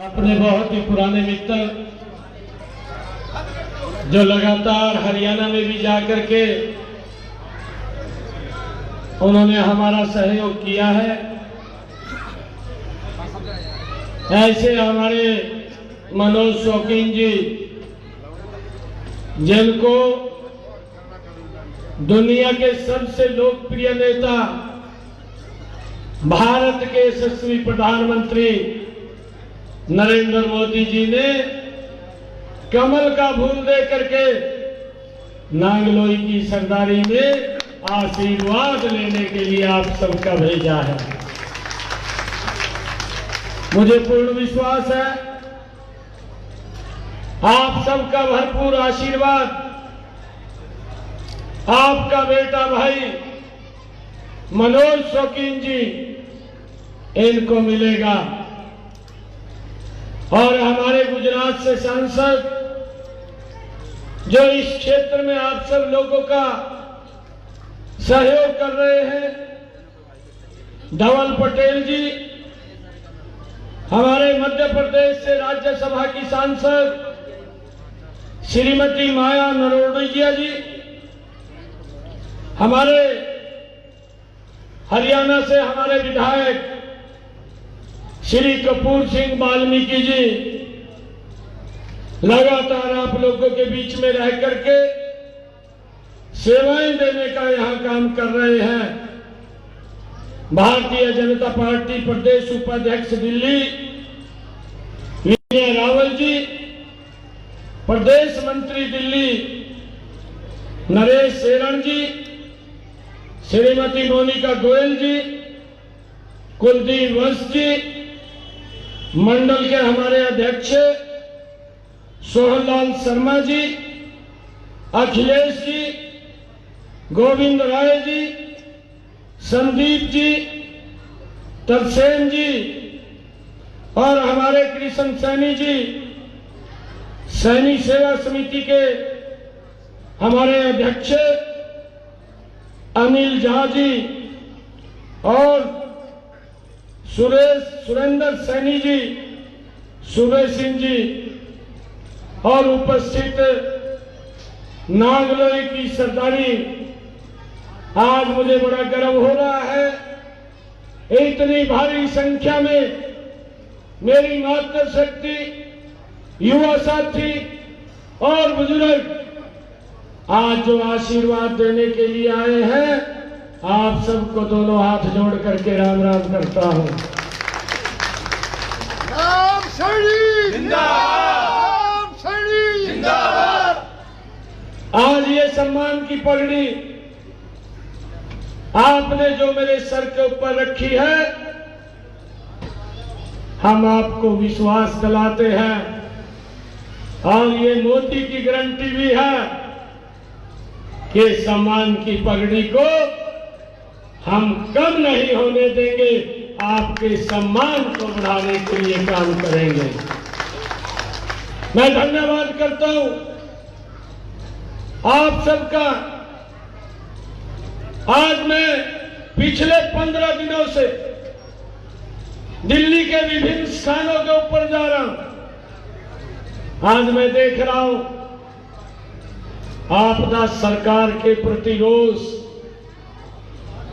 अपने बहुत ही पुराने मित्र जो लगातार हरियाणा में भी जाकर के उन्होंने हमारा सहयोग किया है, ऐसे हमारे मनोज शौकीन जी जिनको दुनिया के सबसे लोकप्रिय नेता भारत के यशस्वी प्रधानमंत्री नरेंद्र मोदी जी ने कमल का फूल दे करके नांगलोई की सरदारी में आशीर्वाद लेने के लिए आप सबका भेजा है। मुझे पूर्ण विश्वास है आप सबका भरपूर आशीर्वाद आपका बेटा भाई मनोज शौकीन जी इनको मिलेगा। और हमारे गुजरात से सांसद जो इस क्षेत्र में आप सब लोगों का सहयोग कर रहे हैं, धवल पटेल जी, हमारे मध्य प्रदेश से राज्यसभा की सांसद श्रीमती माया नरोडिया जी, हमारे हरियाणा से हमारे विधायक श्री कपूर सिंह वाल्मीकि जी लगातार आप लोगों के बीच में रह करके सेवाएं देने का यहां काम कर रहे हैं। भारतीय जनता पार्टी प्रदेश उपाध्यक्ष दिल्ली विजय रावल जी, प्रदेश मंत्री दिल्ली नरेश शेरण जी, श्रीमती मोनिका गोयल जी, कुलदीप वंश जी, मंडल के हमारे अध्यक्ष सोहनलाल शर्मा जी, अखिलेश जी, गोविंद राय जी, संदीप जी, तरसेन जी और हमारे कृष्ण सैनी जी, सैनी सेवा समिति के हमारे अध्यक्ष अनिल झा जी और सुरेंद्र सैनी जी, सुबह सिंह जी और उपस्थित नांगलोई की सरदारी, आज मुझे बड़ा गर्व हो रहा है इतनी भारी संख्या में मेरी मातृशक्ति, युवा साथी और बुजुर्ग आज जो आशीर्वाद देने के लिए आए हैं, आप सबको दोनों हाथ जोड़ करके राम राम करता हूं। राम शरणी जिंदाबाद, राम शरणी जिंदाबाद। आज ये सम्मान की पगड़ी आपने जो मेरे सर के ऊपर रखी है, हम आपको विश्वास दिलाते हैं और ये मोदी की गारंटी भी है कि सम्मान की पगड़ी को हम कम नहीं होने देंगे, आपके सम्मान को बढ़ाने के लिए काम करेंगे। मैं धन्यवाद करता हूं आप सबका। आज मैं पिछले 15 दिनों से दिल्ली के विभिन्न स्थानों के ऊपर जा रहा हूं। आज मैं देख रहा हूं आपदा सरकार के प्रति रोष,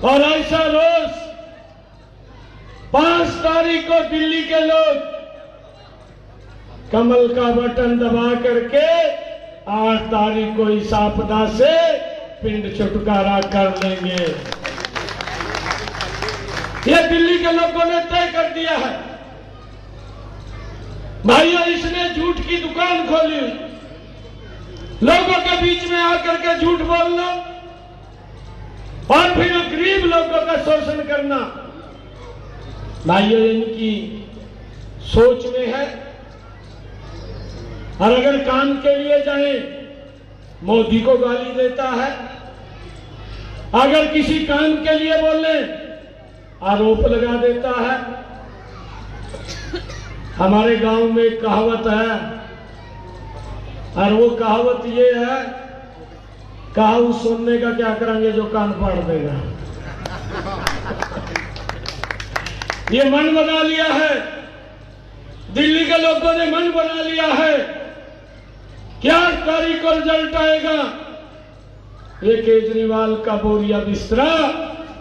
और ऐसा रोष 5 तारीख को दिल्ली के लोग कमल का बटन दबा करके 8 तारीख को इस आपदा से पिंड छुटकारा कर लेंगे। यह दिल्ली के लोगों ने तय कर दिया है। भाइयों, इसने झूठ की दुकान खोली, लोगों के बीच में आकर के झूठ बोलना और फिर गरीब लोगों का शोषण करना, भाइयों इनकी सोच में है। और अगर काम के लिए जाए मोदी को गाली देता है, अगर किसी काम के लिए बोले आरोप लगा देता है। हमारे गांव में एक कहावत है और वो कहावत ये है, कहाऊ सुनने का क्या करेंगे जो कान फाड़ देगा। ये मन बना लिया है दिल्ली के लोगों ने मन बना लिया है कि 8 तारीख को रिजल्ट आएगा, ये केजरीवाल का बोरिया बिस्तरा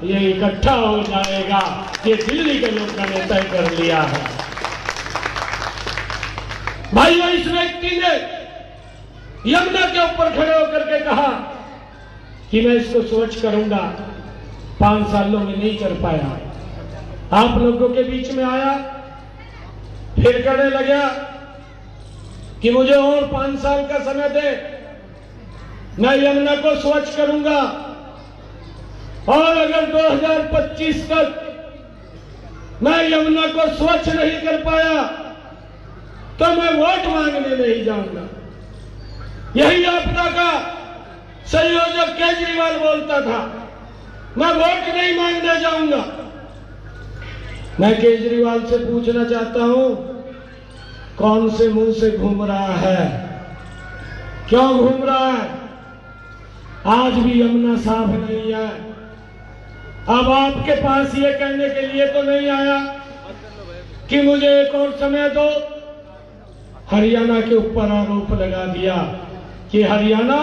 ये इकट्ठा हो जाएगा। ये दिल्ली के लोगों ने तय कर लिया है। भाइयों, इस व्यक्ति ने यमुना के ऊपर खड़े होकर के कहा कि मैं इसको स्वच्छ करूंगा। 5 सालों में नहीं कर पाया। आप लोगों के बीच में आया, फिर कहने लगा कि मुझे और 5 साल का समय दे, मैं यमुना को स्वच्छ करूंगा, और अगर 2025 तक मैं यमुना को स्वच्छ नहीं कर पाया तो मैं वोट मांगने नहीं जाऊंगा। यही आपदा का संयोजक केजरीवाल बोलता था, मैं वोट नहीं मांगने जाऊंगा। मैं केजरीवाल से पूछना चाहता हूं, कौन से मुंह से घूम रहा है, क्यों घूम रहा है? आज भी यमुना साफ नहीं है। अब आपके पास ये कहने के लिए तो नहीं आया कि मुझे एक और समय दो। हरियाणा के ऊपर आरोप लगा दिया कि हरियाणा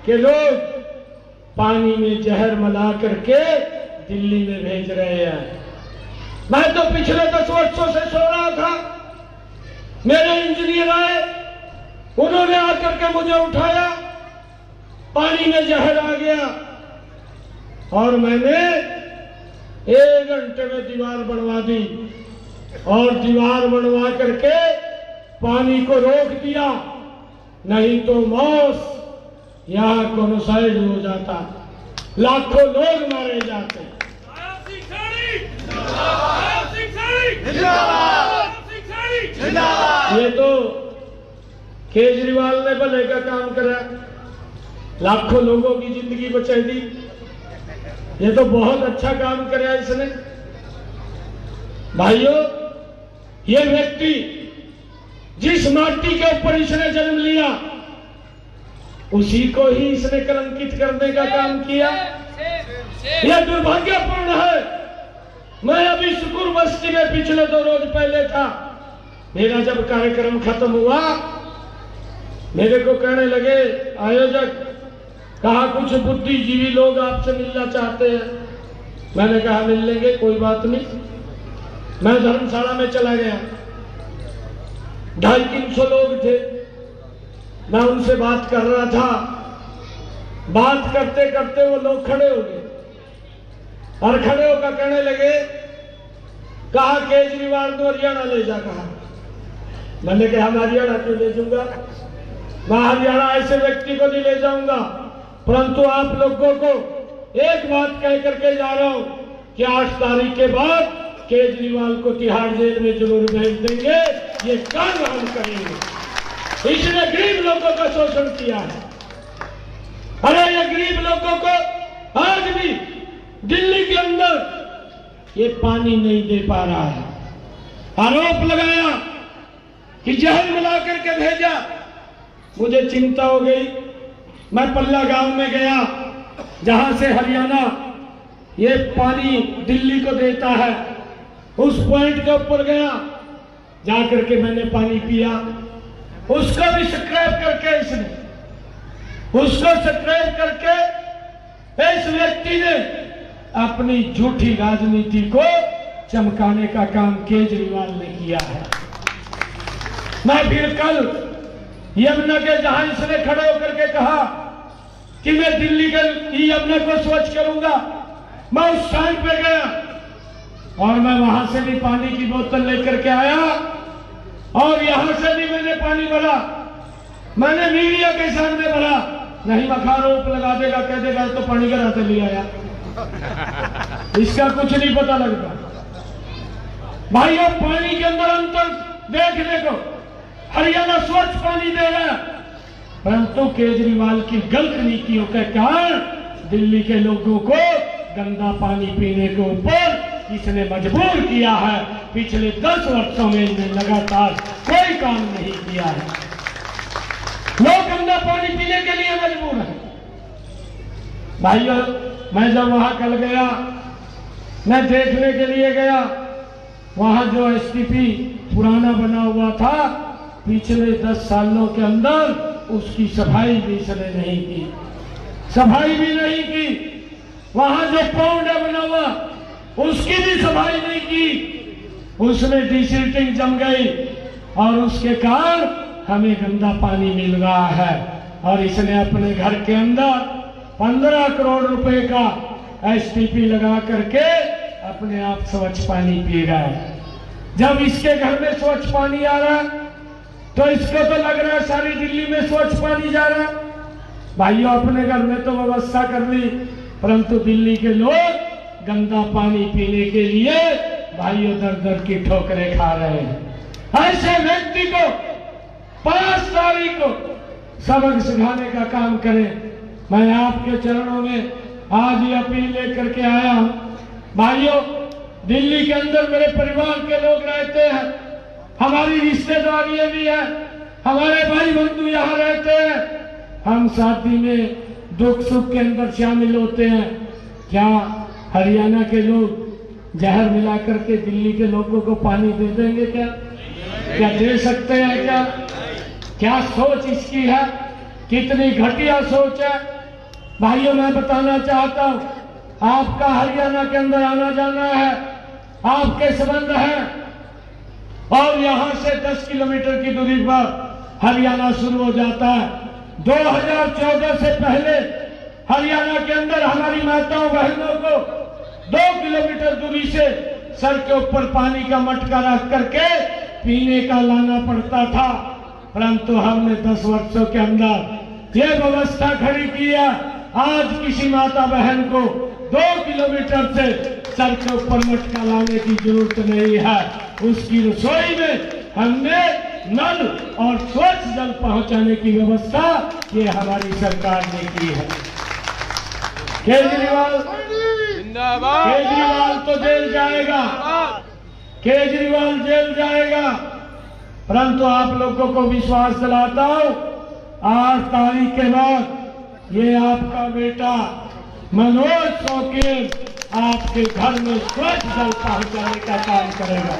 के लोग पानी में जहर मिला करके दिल्ली में भेज रहे हैं। मैं तो पिछले 10 वर्षों से सो रहा था, मेरे इंजीनियर आए, उन्होंने आकर के मुझे उठाया, पानी में जहर आ गया और मैंने 1 घंटे में दीवार बनवा दी और दीवार बनवा करके पानी को रोक दिया, नहीं तो मौत यहां कोनोसाइड हो जाता, लाखों लोग मारे जाते। ये तो केजरीवाल ने भले का काम करा, लाखों लोगों की जिंदगी बचाई दी। ये तो बहुत अच्छा काम करा इसने। भाइयों, ये व्यक्ति जिस माटी के ऊपर इसने जन्म लिया उसी को ही इसने कलंकित करने का काम किया। यह दुर्भाग्यपूर्ण है। मैं अभी शुकुर बस्ती में पिछले 2 रोज पहले था। मेरा जब कार्यक्रम खत्म हुआ, मेरे को कहने लगे आयोजक, कहा कुछ बुद्धिजीवी लोग आपसे मिलना चाहते हैं। मैंने कहा मिल लेंगे, कोई बात नहीं। मैं धर्मशाला में चला गया, 250-300 लोग थे। मैं उनसे बात कर रहा था, बात करते करते वो लोग खड़े हो गए और खड़े होकर कहने लगे, कहा केजरीवाल को हरियाणा ले जा। कहा, मैंने कहा हम हरियाणा क्यों ले जाऊंगा, मैं हरियाणा ऐसे व्यक्ति को नहीं ले जाऊंगा, परंतु आप लोगों को एक बात कह करके जा रहा हूं कि 8 तारीख के बाद केजरीवाल को तिहाड़ जेल में जरूर भेज देंगे। ये काम हम करेंगे। इसने गरीब लोगों का शोषण किया है। अरे ये गरीब लोगों को आज भी दिल्ली के अंदर ये पानी नहीं दे पा रहा है। आरोप लगाया कि जहर मिला करके भेजा। मुझे चिंता हो गई। मैं पल्ला गांव में गया, जहां से हरियाणा ये पानी दिल्ली को देता है। उस पॉइंट के ऊपर गया, जाकर के मैंने पानी पिया। उसको भी सब्सक्राइब करके इस व्यक्ति ने अपनी झूठी राजनीति को चमकाने का काम केजरीवाल ने किया है। मैं फिर कल यमुना के जहां इसने खड़े होकर के कहा कि मैं दिल्ली के यमुना को स्वच्छ करूंगा, मैं उस टाइम पे गया और मैं वहां से भी पानी की बोतल लेकर के आया और यहां से भी मैंने पानी भरा। मैंने मीडिया के सामने भरा, नहीं मखारोप लगा देगा, कह देगा तो पानी घर से ले आया। इसका कुछ नहीं पता लगता। भाइयों, पानी के अंदर अंतर देखने को हरियाणा स्वच्छ पानी दे रहा है, परंतु केजरीवाल की गलत नीतियों के कारण दिल्ली के लोगों को गंदा पानी पीने के ऊपर इसने मजबूर किया है। पिछले 10 वर्षों में इसने लगातार कोई काम नहीं किया है। लोग गंदा पानी पीने के लिए मजबूर है। भाइयों, मैं जब वहां कल गया, मैं देखने के लिए गया, वहां जो एसटीपी पुराना बना हुआ था, पिछले 10 सालों के अंदर उसकी सफाई भी इसने नहीं की, सफाई भी नहीं की। वहां जो पौंड बना हुआ उसकी भी सफाई नहीं की, उसमें डिसिल्टिंग जम गई और उसके कारण हमें गंदा पानी मिल रहा है। और इसने अपने घर के अंदर 15 करोड़ रुपए का STP लगा करके अपने आप स्वच्छ पानी पी रहा है। जब इसके घर में स्वच्छ पानी आ रहा है तो इसको तो लग रहा है सारी दिल्ली में स्वच्छ पानी जा रहा है। भाइयों, अपने घर में तो व्यवस्था कर ली, परंतु दिल्ली के लोग गंदा पानी पीने के लिए भाइयों दर दर की ठोकरें खा रहे हैं। ऐसे व्यक्ति को 5 तारीख को सबक सिखाने का काम करें। मैं आपके चरणों में आज ये अपील लेकर के आया हूं। भाइयों, दिल्ली के अंदर मेरे परिवार के लोग रहते हैं, हमारी रिश्तेदारियां भी है, हमारे भाई बंधु यहाँ रहते हैं, हम शादी में दुख सुख के अंदर शामिल होते हैं। क्या हरियाणा के लोग जहर मिला करके दिल्ली के लोगों को पानी दे देंगे? क्या दे सकते हैं? क्या सोच इसकी है? कितनी घटिया सोच है। भाइयों, मैं बताना चाहता हूं, आपका हरियाणा के अंदर आना जाना है, आपके संबंध है और यहां से 10 किलोमीटर की दूरी पर हरियाणा शुरू हो जाता है। 2014 से पहले हरियाणा के अंदर हमारी माताओं बहनों को 2 किलोमीटर दूरी से सर के ऊपर पानी का मटका रख करके पीने का लाना पड़ता था, परंतु हमने 10 वर्षों के अंदर ये व्यवस्था खड़ी की है। आज किसी माता बहन को 2 किलोमीटर से सर के ऊपर मटका लाने की जरूरत नहीं है। उसकी रसोई में हमने नल और स्वच्छ जल पहुंचाने की व्यवस्था ये हमारी सरकार ने की है। केजरीवाल तो जेल जाएगा, केजरीवाल जेल जाएगा, परंतु आप लोगों को विश्वास दिलाता हूं, 8 तारीख के बाद ये आपका बेटा मनोज शौकीन आपके घर में स्वच्छ जल पहुंचाने का काम करेगा।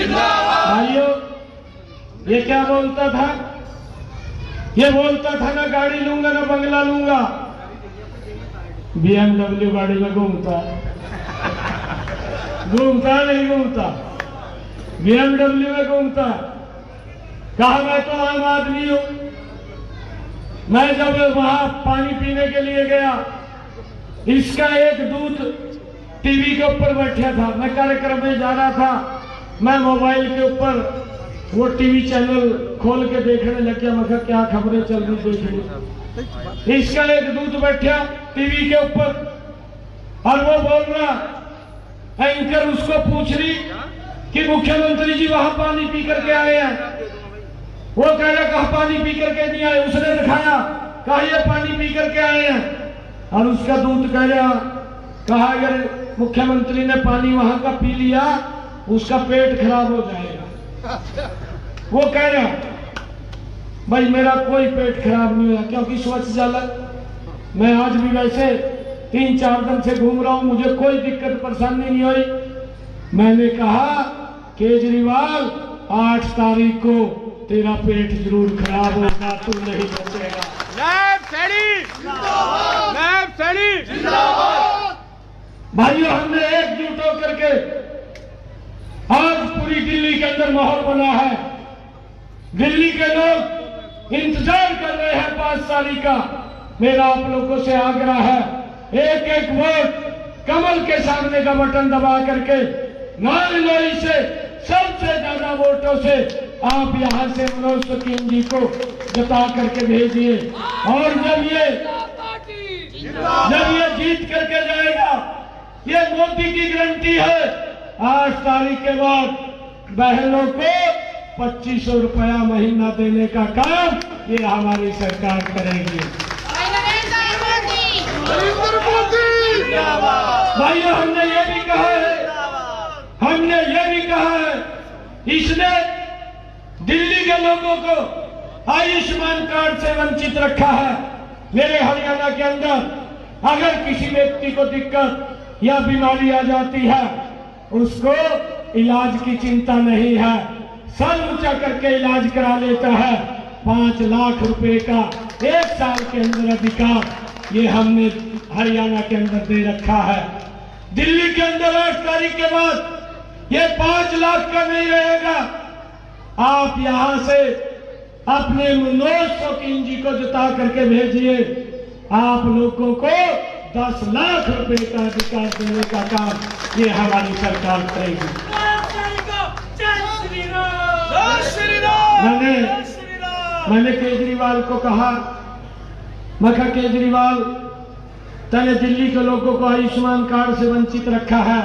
भाइयों, ये क्या बोलता था? ये बोलता था ना गाड़ी लूंगा ना बंगला लूंगा, BMW गाड़ी में घूमता नहीं घूमता, BMW में घूमता। कहा मैं तो आम आदमी हूं। मैं जब वहां पानी पीने के लिए गया, इसका एक दूत टीवी के ऊपर बैठा था, मैं कार्यक्रम में जा रहा था, मैं मोबाइल के ऊपर वो टीवी चैनल खोल के देखने लग गया। मैं कहा क्या खबरें चल रही देखनी। इसका एक दूत बैठा टीवी के ऊपर और वो बोल रहा, एंकर उसको पूछ रही कि मुख्यमंत्री जी वहां पानी पी करके आए हैं। वो कह रहा कहा पानी पी करके नहीं आए, उसने दिखाया, कहा ये पानी पी करके आए हैं। और उसका दूत कह रहा, कहा अगर मुख्यमंत्री ने पानी वहां का पी लिया उसका पेट खराब हो जाएगा। वो कह रहा भाई मेरा कोई पेट खराब नहीं हुआ क्योंकि स्वच्छ जल है। मैं आज भी वैसे 3-4 दिन से घूम रहा हूं, मुझे कोई दिक्कत परेशानी नहीं हुई। मैंने कहा केजरीवाल 8 तारीख को तेरा पेट जरूर खराब होगा, तू नहीं बचेगा। भाइयों, हमने एकजुट होकर के आज पूरी दिल्ली के अंदर माहौल बना है। दिल्ली के लोग इंतजार कर रहे हैं 5 तारीख का। मेरा आप लोगों से आग्रह है, एक एक वोट कमल के सामने का बटन दबा करके नारनौली से सबसे ज्यादा वोटों से आप यहां से मनोज शौकीन जी को जिता करके भेजिए। और जब ये जीत करके जाएगा, ये मोदी की गारंटी है, 8 तारीख के बाद बहनों को 2500 रुपया महीना देने का काम ये हमारी सरकार करेगी। भाइयों, हमने ये भी कहा है, इसने दिल्ली के लोगों को आयुष्मान कार्ड से वंचित रखा है। मेरे हरियाणा के अंदर अगर किसी व्यक्ति को दिक्कत या बीमारी आ जाती है, उसको इलाज की चिंता नहीं है, सर ऊंचा करके इलाज करा लेता है। 5 लाख रुपए का 1 साल के अंदर अधिकार ये हमने हरियाणा के अंदर दे रखा है। दिल्ली के अंदर 8 तारीख के बाद ये 5 लाख का नहीं रहेगा। आप यहां से अपने मनोज शौकीन जी को जिता करके भेजिए, आप लोगों को 10 लाख रुपए का अधिकार देने का काम ये हमारी सरकार करेगी। मैंने केजरीवाल को कहा, मैं कहा केजरीवाल तूने दिल्ली के लोगों को आयुष्मान कार्ड से वंचित रखा है,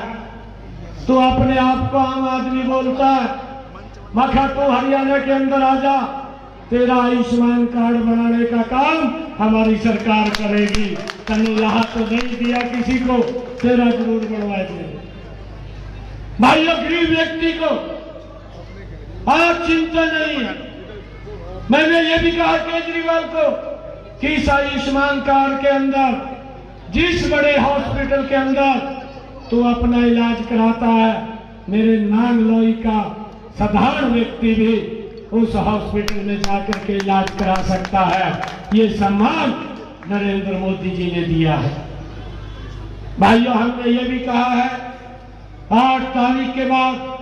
तू अपने आप को आम आदमी बोलता है, मैं कहा तू हरियाणा के अंदर आ जा, तेरा आयुष्मान कार्ड बनाने का काम हमारी सरकार करेगी। तने यहाँ तो नहीं दिया किसी को, तेरा जरूर बनवा देंगे। भाइयों, गरीब व्यक्ति को आज चिंता नहीं है। मैंने ये भी कहा केजरीवाल को कि इस आयुष्मान कार्ड के अंदर जिस बड़े हॉस्पिटल के अंदर तू अपना इलाज कराता है, मेरे नांगलोई का साधारण व्यक्ति भी उस हॉस्पिटल में जाकर के इलाज करा सकता है। ये सम्मान नरेंद्र मोदी जी ने दिया है। भाइयों, हमने ये भी कहा है 8 तारीख के बाद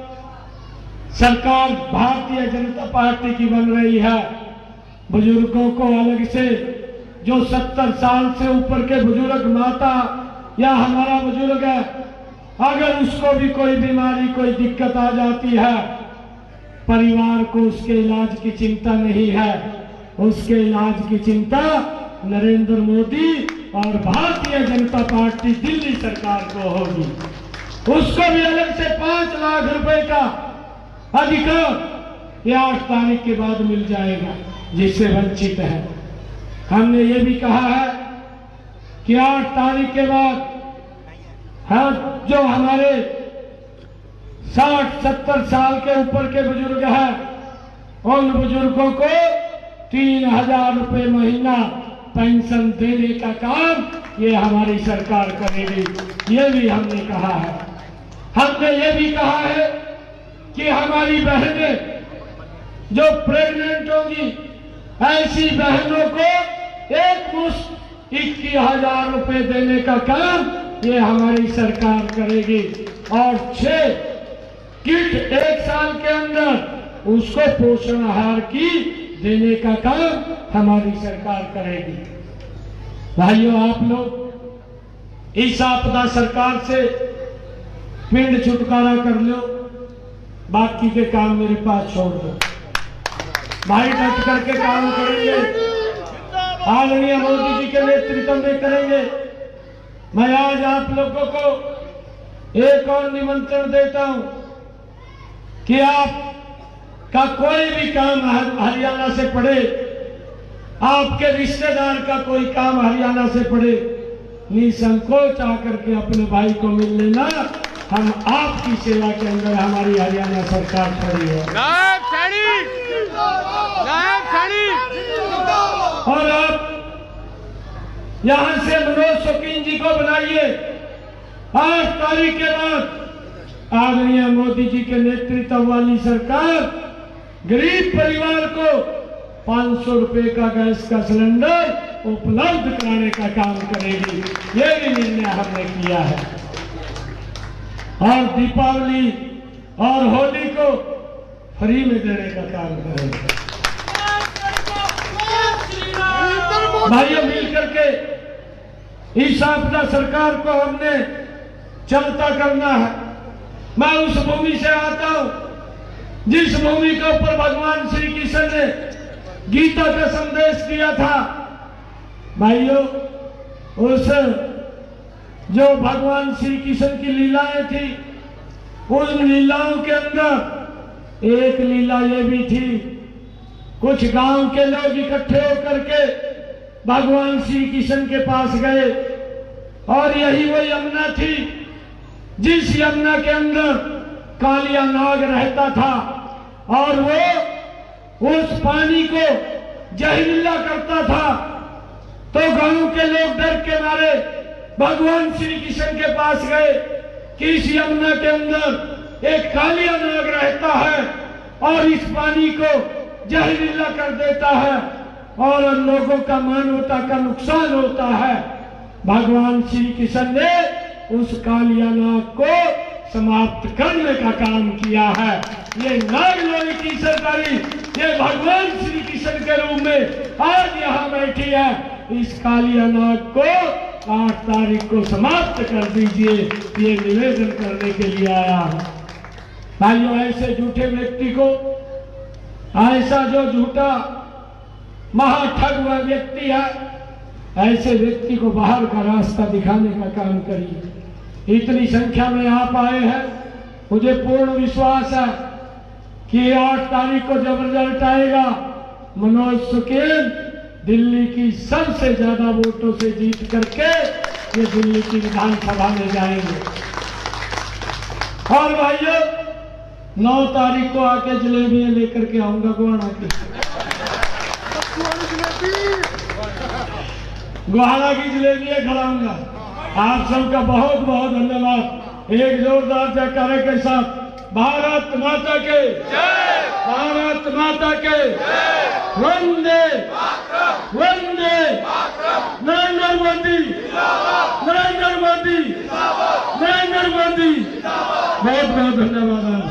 सरकार भारतीय जनता पार्टी की बन रही है। बुजुर्गों को अलग से, जो 70 साल से ऊपर के बुजुर्ग, माता या हमारा बुजुर्ग है, अगर उसको भी कोई बीमारी, कोई दिक्कत आ जाती है, परिवार को उसके इलाज की चिंता नहीं है, उसके इलाज की चिंता नरेंद्र मोदी और भारतीय जनता पार्टी दिल्ली सरकार को होगी। उसको भी अलग से 5 लाख रुपए का अधिकार ये 8 तारीख के बाद मिल जाएगा, जिससे वंचित है। हमने ये भी कहा है कि 8 तारीख के बाद जो हमारे 60-70 साल के ऊपर के बुजुर्ग हैं, उन बुजुर्गों को 3000 रुपए महीना पेंशन देने का काम ये हमारी सरकार करेगी। ये भी हमने कहा है। हमने ये भी कहा है कि हमारी बहनें जो प्रेग्नेंट होंगी, ऐसी बहनों को एक मुश्त 21,000 रुपए देने का काम ये हमारी सरकार करेगी, और 6 किट 1 साल के अंदर उसको पोषण आहार की देने का काम हमारी सरकार करेगी। भाइयों, आप लोग इस आपदा सरकार से पिंड छुटकारा कर लो, बाकी के काम मेरे पास छोड़ दो। भाई डट करके काम करेंगे, आदरणीय मोदी जी के नेतृत्व में करेंगे। मैं आज आप लोगों को एक और निमंत्रण देता हूं कि आप का कोई भी काम हरियाणा से पड़े, आपके रिश्तेदार का कोई काम हरियाणा से पड़े, निसंकोच आकर के अपने भाई को मिल लेना। हम आपकी सेवा के अंदर हमारी हरियाणा सरकार खड़ी है। नायब सैनिक, नायब सैनिक। और आप यहां से मनोज शौकीन जी को बनाइए। 8 तारीख के बाद आदरणीय मोदी जी के नेतृत्व वाली सरकार गरीब परिवार को 500 रुपए का गैस का सिलेंडर उपलब्ध कराने का काम करेगी। ये भी निर्णय हमने किया है। और दीपावली और होली को फ्री में देने का काम करेंगे। भाइयों, मिल करके इस आपदा सरकार को हमने चलता करना है। मैं उस भूमि से आता हूं जिस भूमि के ऊपर भगवान श्री कृष्ण ने गीता का संदेश दिया था। भाइयों, उस जो भगवान श्री कृष्ण की लीलाएं थी, उन लीलाओं के अंदर एक लीला ये भी थी, कुछ गांव के लोग इकट्ठे होकर के भगवान श्री कृष्ण के पास गए, और यही वो यमुना थी जिस यमुना के अंदर कालिया नाग रहता था, और वो उस पानी को जहरीला करता था। तो गांव के लोग डर के मारे भगवान श्री कृष्ण के पास गए कि इस यमुना के अंदर एक कालिया नाग रहता है और इस पानी को जहरीला कर देता है और लोगों का मानवता का नुकसान होता है। भगवान श्री कृष्ण ने उस कालिया नाग को समाप्त करने का काम किया है। ये नागलोई की सरदारी ये भगवान श्री कृष्ण के रूप में आज यहाँ बैठी है। इस कालिया नाग को 8 तारीख को समाप्त कर दीजिए, ये निवेदन करने के लिए आया है। भाइयों, ऐसे झूठे व्यक्ति को, ऐसा जो झूठा महाठग हुआ व्यक्ति है, ऐसे व्यक्ति को बाहर का रास्ता दिखाने का काम करिए। इतनी संख्या में आप आए हैं, मुझे पूर्ण विश्वास है कि 8 तारीख को जब रिजल्ट आएगा मनोज सुकील दिल्ली की सबसे ज्यादा वोटों से जीत करके ये दिल्ली की विधानसभा में जाएंगे। और भाइयों, 9 तारीख को आके जलेबियां लेकर के आऊंगा गोहाना की। गोहाना की जलेबियां खिलाऊंगा। आप सबका बहुत बहुत धन्यवाद। एक जोरदार जयकारे के साथ भारत माता के जय, भारत माता के जय, वंदे वंदे नरेंद्र मोदी, नरेंद्र मोदी, नरेंद्र मोदी। बहुत बहुत धन्यवाद।